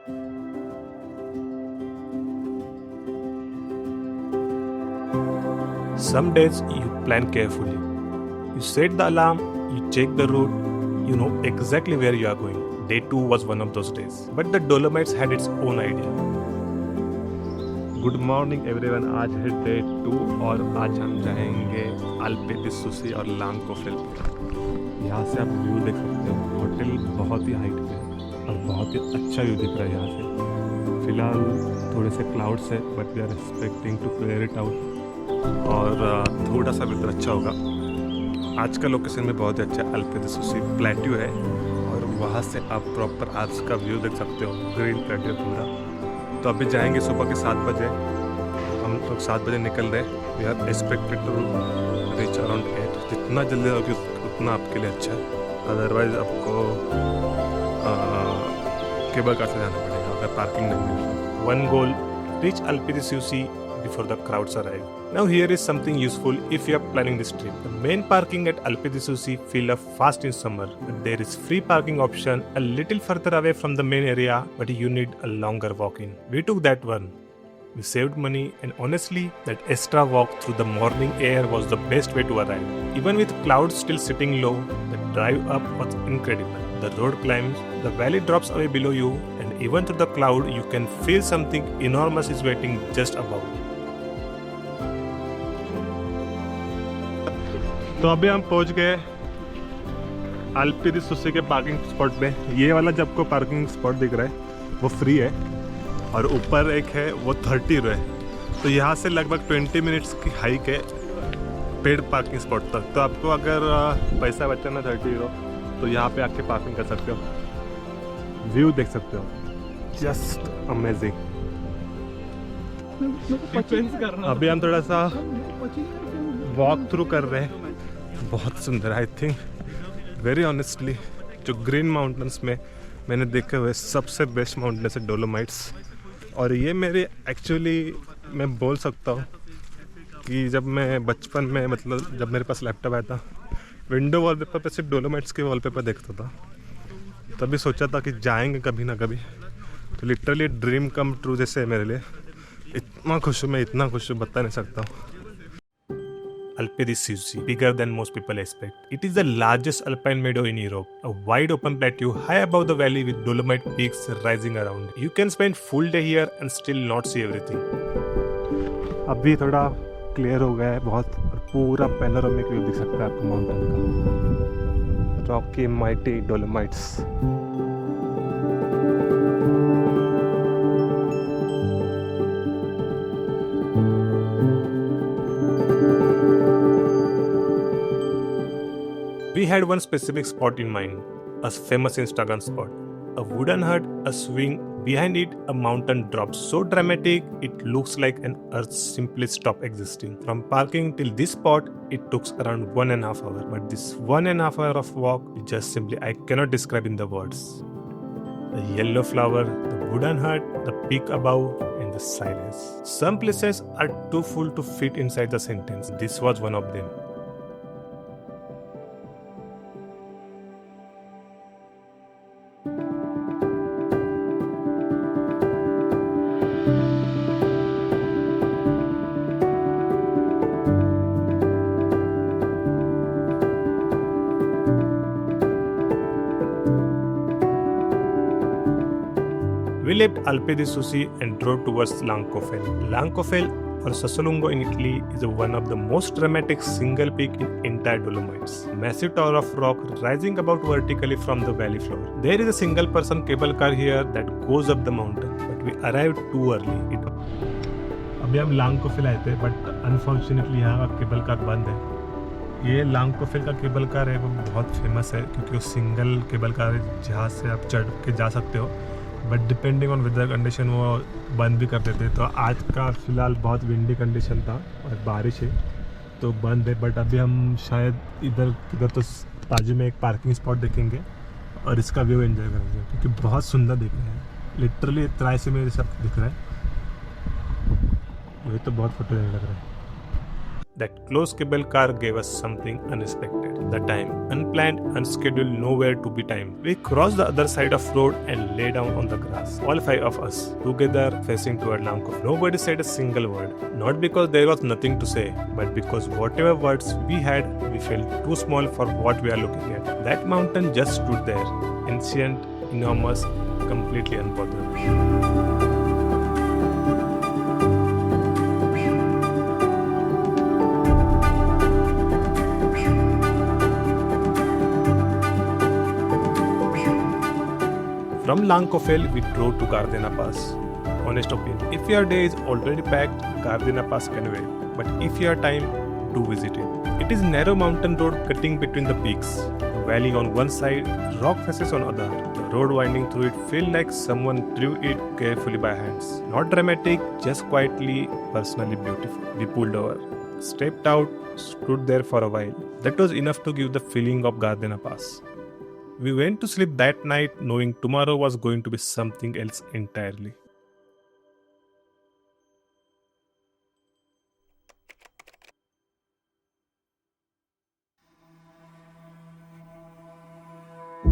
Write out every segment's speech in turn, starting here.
Some days you plan carefully. You set the alarm, you check the route, you know exactly where you are going. Day 2 was one of those days. But the Dolomites had its own idea. Good morning everyone, आज है Day 2 और आज हम जाएंगे अल्पे दी sushi और लांकोफेल। यहाँ से आप व्यू देख सकते हो। होटल बहुत ही हाइट पे है और बहुत ही अच्छा व्यू दिख रहा है यहाँ से। फिलहाल थोड़े से क्लाउड्स है but we are expecting to clear it out और थोड़ा सा वेदर अच्छा होगा। आज का लोकेशन में बहुत ही अच्छा अल्पे दी सूसी प्लेट्यू है और वहाँ से आप प्रॉपर आज का व्यू देख सकते हो, ग्रीन प्लेट्यू पूरा। तो अभी जाएंगे सुबह के 7 बजे। हम लोग 7 बजे निकल रहे हैं। We are expected to reach around 8। जितना जल्दी होगी उतना आपके लिए अच्छा है। अदरवाइज आपको केबल कार से जाना पड़ेगा अगर पार्किंग नहीं मिले। वन गोल, रीच अल्पे दी sushi before the crowds arrive. Now here is something useful if you are planning this trip. The main parking at Alpe di Susi fill up fast in summer, but there is free parking option a little further away from the main area, but you need a longer walk in. We took that one. We saved money and honestly, that extra walk through the morning air was the best way to arrive. Even with clouds still sitting low, the drive up was incredible. The road climbs, the valley drops away below you, and even through the cloud, you can feel something enormous is waiting just above. तो अभी हम पहुंच गए अल्पे दी sushi के parking spot पे। ये वाला जो आपको पार्किंग स्पॉट दिख रहा है वो फ्री है और ऊपर एक है वो 30 यूरो है। तो यहाँ से लगभग 20 मिनट्स की हाइक है पेड पार्किंग स्पॉट तक। तो आपको अगर पैसा बचाना 30 यूरो तो यहाँ पे आके पार्किंग कर सकते हो। व्यू देख सकते हो, जस्ट अमेजिंग। अभी हम थोड़ा सा वॉक थ्रू कर रहे हैं। बहुत सुंदर, आई थिंक वेरी ऑनेस्टली जो ग्रीन माउंटेन्स में मैंने देखे हुए सबसे बेस्ट माउंटेन्स है डोलोमाइट्स। और ये मेरे एक्चुअली मैं बोल सकता हूँ कि जब मैं बचपन में मतलब जब मेरे पास लैपटॉप आया था, विंडो वॉलपेपर पे सिर्फ डोलोमाइट्स के वॉलपेपर देखता था। तभी सोचा था कि जाएंगे कभी ना कभी। तो लिटरली ड्रीम कम ट्रू जैसे है मेरे लिए। इतना खुश हूँ मैं, इतना खुश हूँ बता नहीं सकता हूँ। Alpe di Susi, bigger than most people expect. It is the largest alpine meadow in Europe, a wide open plateau high above the valley with Dolomite peaks rising around. You can spend full day here and still not see everything. अभी थोड़ा clear हो गया है बहुत और पूरा panoramic view दिख सकता है आपको माउंटेन का। Rocky mighty dolomites. We had one specific spot in mind, a famous Instagram spot. A wooden hut, a swing, behind it a mountain drop so dramatic it looks like an earth simply stopped existing. From parking till this spot, it took around 1.5 hours. But this 1.5 hours of walk is just simply I cannot describe in the words. The yellow flower, the wooden hut, the peak above, and the silence. Some places are too full to fit inside the sentence. This was one of them. We left Alpe di Susi and drove towards Lancofel. Lancofel or Sassolungo in Italy is one of the most dramatic single peak in entire Dolomites. Massive tower of rock rising about vertically from the valley floor. There is a single person cable car here that goes up the mountain, but we arrived too early. अभी हम लांकोफेल आए थे but unfortunately यहाँ का cable car बंद है। ये लांकोफेल का केबल कार है वो बहुत फेमस है क्योंकि वो सिंगल केबल कार है जहाँ से आप चढ़ के जा सकते हो, but depending on whether condition वो बंद भी कर देते। तो आज का फ़िलहाल बहुत विंडी कंडीशन था और बारिश है तो बंद है। बट अभी हम शायद इधर तो बाजू में एक पार्किंग स्पॉट देखेंगे और इसका व्यू एंजॉय करेंगे क्योंकि बहुत सुंदर दिख रहा है। लिटरली त्राई से मेरे सब दिख रहा है। ये तो बहुत फोटो लग रहा है। That close cable car gave us something unexpected. The time, unplanned, unscheduled, nowhere to be timed. We crossed the other side of road and lay down on the grass. All five of us, together facing toward Langkov. Nobody said a single word. Not because there was nothing to say, but because whatever words we had, we felt too small for what we are looking at. That mountain just stood there, ancient, enormous, completely unbothered. From Langkofel, we drove to Gardena Pass. Honest opinion, if your day is already packed, Gardena Pass can wait. But if you have time, do visit it. It is narrow mountain road cutting between the peaks. A valley on one side, rock faces on other. The road winding through it felt like someone drew it carefully by hands. Not dramatic, just quietly, personally beautiful. We pulled over, stepped out, stood there for a while. That was enough to give the feeling of Gardena Pass. We went to sleep that night knowing tomorrow was going to be something else entirely.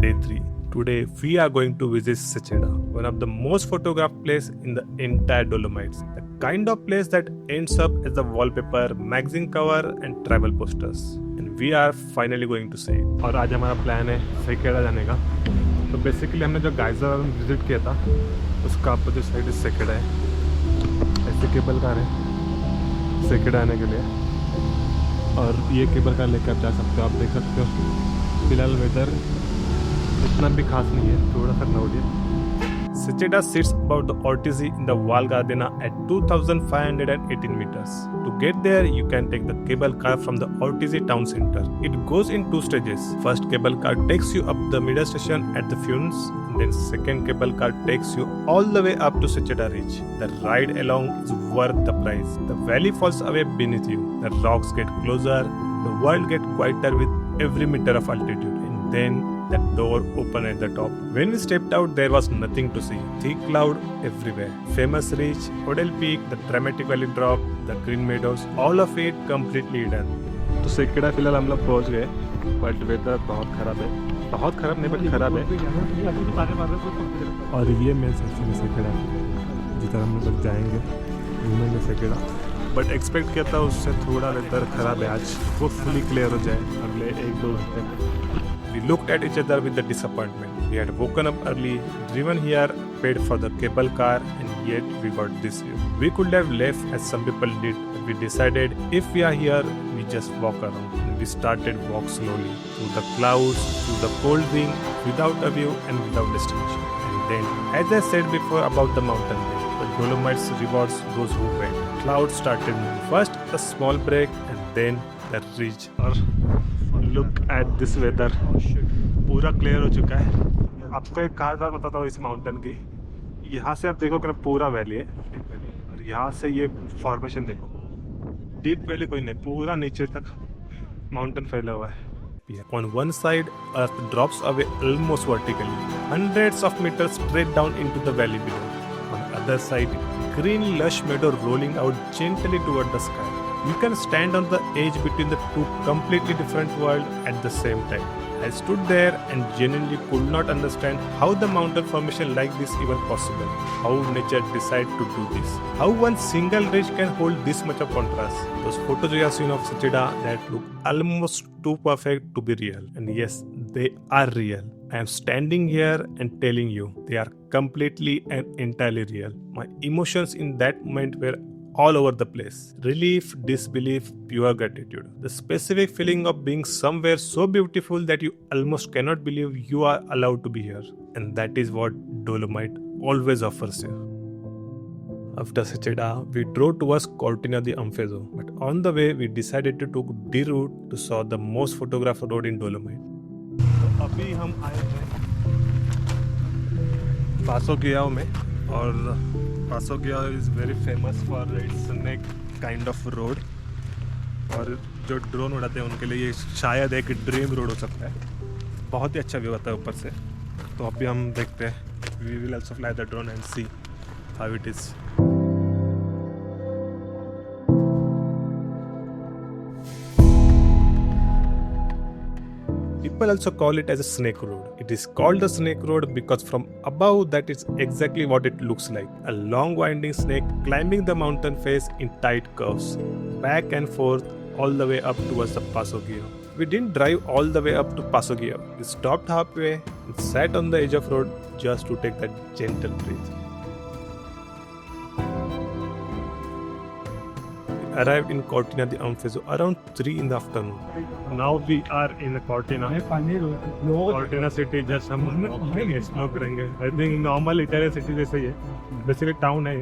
Day 3. Today we are going to visit Secheda, one of the most photographed places in the entire Dolomites. The kind of place that ends up as the wallpaper, magazine cover and travel posters. And we are finally going to see it. और आज हमारा plan है सेकेड़ा जाने का. तो basically हमने जो geyser visit किया था उसका अपोजिट साइड सेकेड़ा है. ऐसे केबल कार है सेकेड़ा आने के लिए और ये केबल कार लेकर आप जा सकते हो. आप देख सकते हो फिलहाल वेदर इतना भी खास नहीं है, थोड़ा सा क्लाउडी है. Secheda sits above the Ortiz in the Val Gardena at 2,518 meters. To get there, you can take the cable car from the Ortiz town center. It goes in 2 stages. First cable car takes you up the middle station at the Funes, and then second cable car takes you all the way up to Secheda Ridge. The ride along is worth the price. The valley falls away beneath you. The rocks get closer. The world gets quieter with every meter of altitude. And then that door opened at the top. When we stepped out, there was nothing to see. Thick cloud everywhere. Famous ridge, Odell Peak, the dramatic valley drop, the green meadows, all of it completely hidden. तो सेकेड़ा फिलहाल हम लोग पहुँच गए, but whether बहुत ख़राब है. बहुत ख़राब नहीं बट ख़राब है. और ये मेन सेक्शन है सेकेड़ा, जिधर हम लोग जाएंगे घूमेंगे सेकेड़ा. बट एक्सपेक्ट किया था उससे थोड़ा वेदर ख़राब है आज. वो फुली क्लियर हो जाए अगले 1-2 घंटे. We looked at each other with the disappointment. We had woken up early, driven here, paid for the cable car, and yet we got this view. We could have left as some people did, but we decided if we are here, we just walk around. And we started walk slowly through the clouds, through the cold wind, without a view and without destination. And then, as I said before about the mountain range, the Dolomites rewards those who wait. Clouds started moving. First a small break, and then the ridge. Look at this weather, पूरा क्लियर हो चुका है. आपको एक खास बात बताता हूँ इस माउंटेन की. यहाँ से आप देखो कि पूरा वैली है और यहाँ से ये फॉर्मेशन देखो. डीप वैली कोई नहीं, पूरा नीचे तक माउंटेन फैला हुआ है. On one side, earth drops away almost vertically, hundreds of meters straight down into the valley below. On the other side, green lush meadow rolling out gently toward the sky. You can stand on the edge between the two completely different worlds at the same time. I stood there and genuinely could not understand how the mountain formation like this even possible. How nature decided to do this. How one single ridge can hold this much of contrast. Those photos we have seen of Secheda that look almost too perfect to be real. And yes, they are real. I am standing here and telling you, they are completely and entirely real. My emotions in that moment were all over the place. Relief, disbelief, pure gratitude. The specific feeling of being somewhere so beautiful that you almost cannot believe you are allowed to be here. And that is what Dolomite always offers you. After Secheda, we drove towards Cortina de Ampezzo. But on the way, we decided to take the route to saw the most photographed road in Dolomite. तो अभी हम आए हैं पासो गियाओ में. और Passo Giau is very famous for its neck kind of road. और जो ड्रोन उड़ाते हैं उनके लिए ये शायद एक ड्रीम रोड हो सकता है. बहुत ही अच्छा व्यू आता है ऊपर से. तो अभी हम देखते हैं. We will also fly the drone and see how it is. people also call it as a snake road. It is called the snake road because from above that is exactly what it looks like. A long winding snake climbing the mountain face in tight curves, back and forth all the way up towards the Paso Gio. We didn't drive all the way up to Paso Gio. We stopped halfway and sat on the edge of road just to take that gentle breath. We arrived in Cortina de Ampezzo around 3 in the afternoon. Now we are in Cortina. Cortina city just हम explore करेंगे. I think normal Italian city जैसे ही है. Basically town है.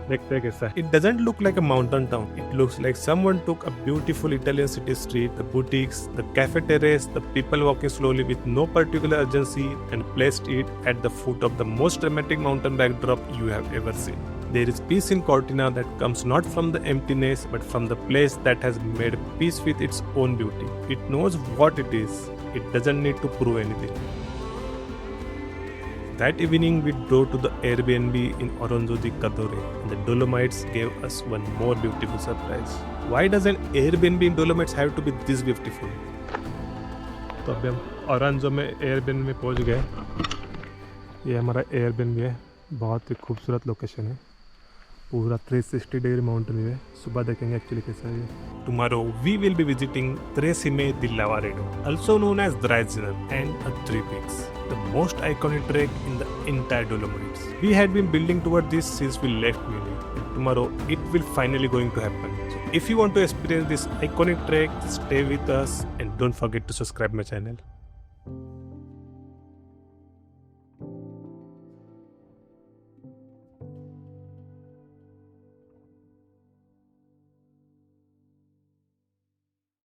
देखते हैं कैसा है. It doesn't look like a mountain town. It looks like someone took a beautiful Italian city street, the boutiques, the cafe terrace, the people walking slowly with no particular urgency, and placed it at the foot of the most dramatic mountain backdrop you have ever seen. There is peace in Cortina that comes not from the emptiness but from the place that has made peace with its own beauty. It knows what it is. It doesn't need to prove anything. That evening we drove to the Airbnb in Oronzo di Cadore and the Dolomites gave us one more beautiful surprise. Why does an Airbnb in Dolomites have to be this beautiful? तो अभी हम ओरंजो में Airbnb में पहुंच गए. ये हमारा Airbnb है. बहुत ही खूबसूरत लोकेशन है. पूरा 360 डिग्री माउंटेन व्यू है. सुबह देखेंगे एक्चुअली कैसा है. Tomorrow we will be visiting Tre Cime di Lavaredo, also known as Dreizhner, and a Three Peaks, the most iconic trek in the entire Dolomites. We had been building toward this since we left Munich, and tomorrow it will finally going to happen. So if you want to experience this iconic trek, stay with us and don't forget to subscribe my channel.